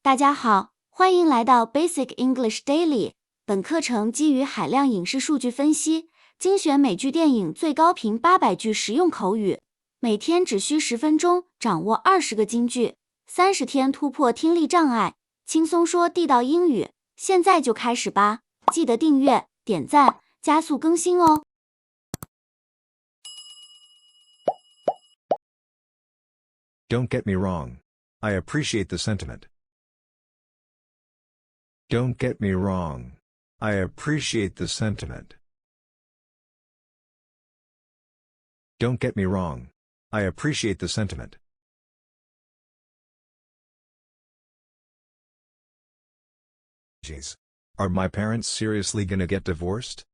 大家好，欢迎来到 Basic English Daily。本课程基于海量影视数据分析，精选美剧电影最高频800句实用口语，每天只需10分钟，掌握20个金句，30天突破听力障碍，轻松说地道英语。现在就开始吧，记得订阅、点赞，加速更新哦。Don't get me wrong. I appreciate the sentiment. Don't get me wrong. I appreciate the sentiment. Don't get me wrong. I appreciate the sentiment. Jeez. Are my parents seriously gonna get divorced?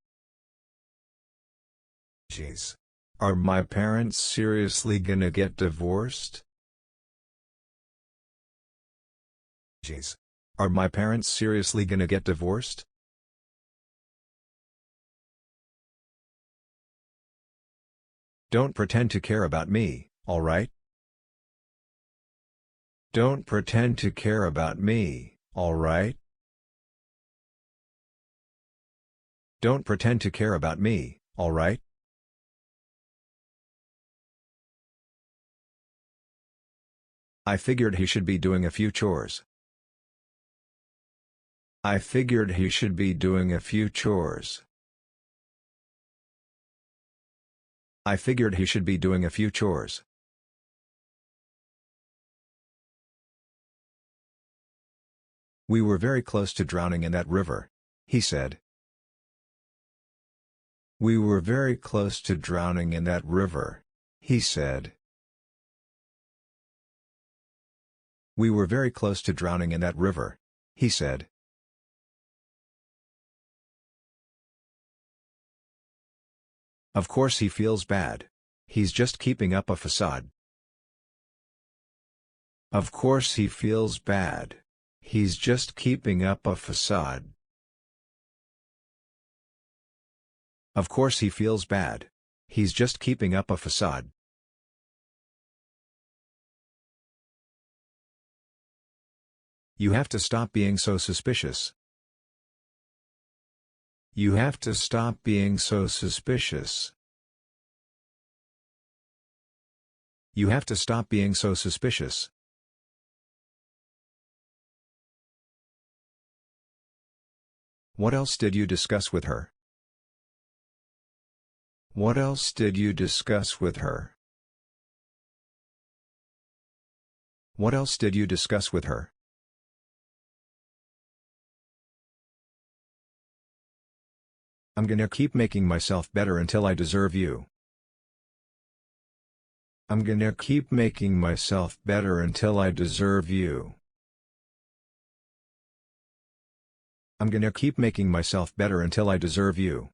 Jeez. Are my parents seriously gonna get divorced? Jeez. Are my parents seriously gonna get divorced? Don't pretend to care about me, alright? Don't pretend to care about me, alright? Don't pretend to care about me, alright? I figured he should be doing a few chores. I figured he should be doing a few chores. I figured he should be doing a few chores. We were very close to drowning in that river, he said. We were very close to drowning in that river, he said. We were very close to drowning in that river, he said. Of course he feels bad. He's just keeping up a facade. Of course he feels bad. He's just keeping up a facade. Of course he feels bad. He's just keeping up a facade. You have to stop being so suspicious. You have to stop being so suspicious. You have to stop being so suspicious. What else did you discuss with her? What else did you discuss with her? What else did you discuss with her? I'm gonna keep making myself better until I deserve you. I'm gonna keep making myself better until I deserve you. I'm gonna keep making myself better until I deserve you.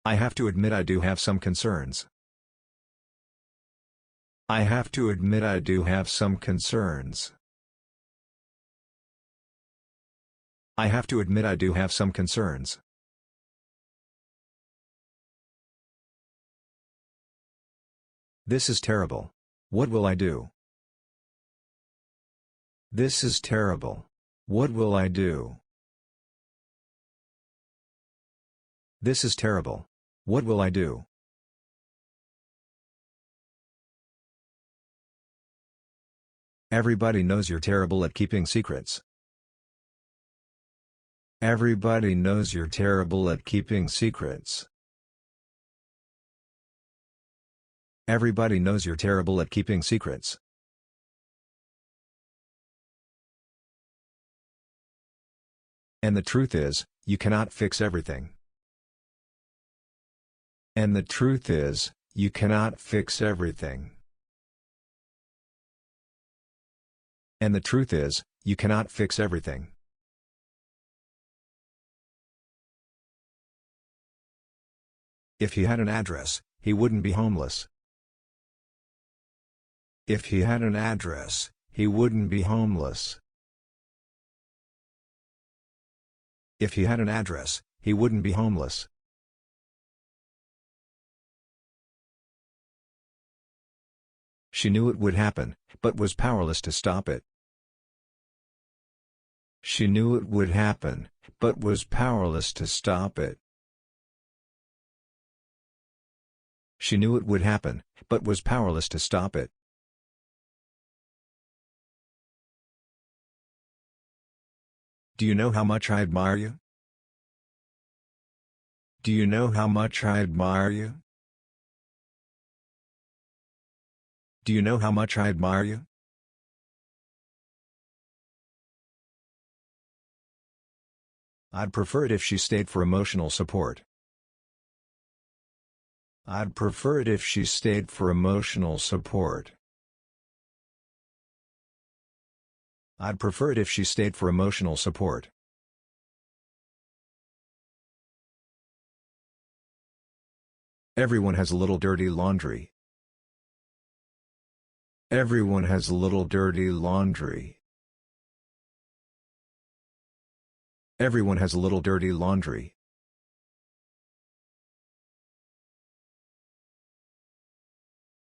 I have to admit I do have some concerns. I have to admit I do have some concerns. I have to admit I do have some concerns. This is terrible. What will I do? This is terrible. What will I do? This is terrible. What will I do? Everybody knows you're terrible at keeping secrets. Everybody knows you're terrible at keeping secrets. Everybody knows you're terrible at keeping secrets. And the truth is, you cannot fix everything. And the truth is, you cannot fix everything. And the truth is, you cannot fix everything. If he had an address, he wouldn't be homeless. If he had an address, he wouldn't be homeless. If he had an address, he wouldn't be homeless. She knew it would happen, but was powerless to stop it. She knew it would happen, but was powerless to stop it. She knew it would happen, but was powerless to stop it. Do you know how much I admire you? Do you know how much I admire you? Do you know how much I admire you? I'd prefer it if she stayed for emotional support. I'd prefer it if she stayed for emotional support. I'd prefer it if she stayed for emotional support. Everyone has a little dirty laundry. Everyone has a little dirty laundry. Everyone has a little dirty laundry.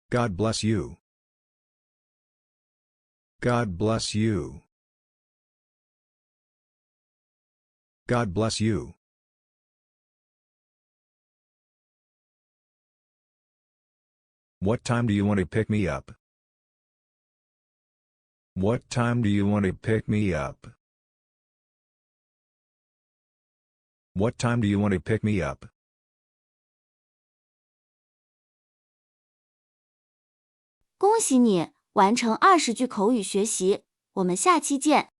God bless you. God bless you. God bless you. What time do you want to pick me up? What time do you want to pick me up? What time do you want to pick me up? 恭喜你完成20句口语学习，我们下期见。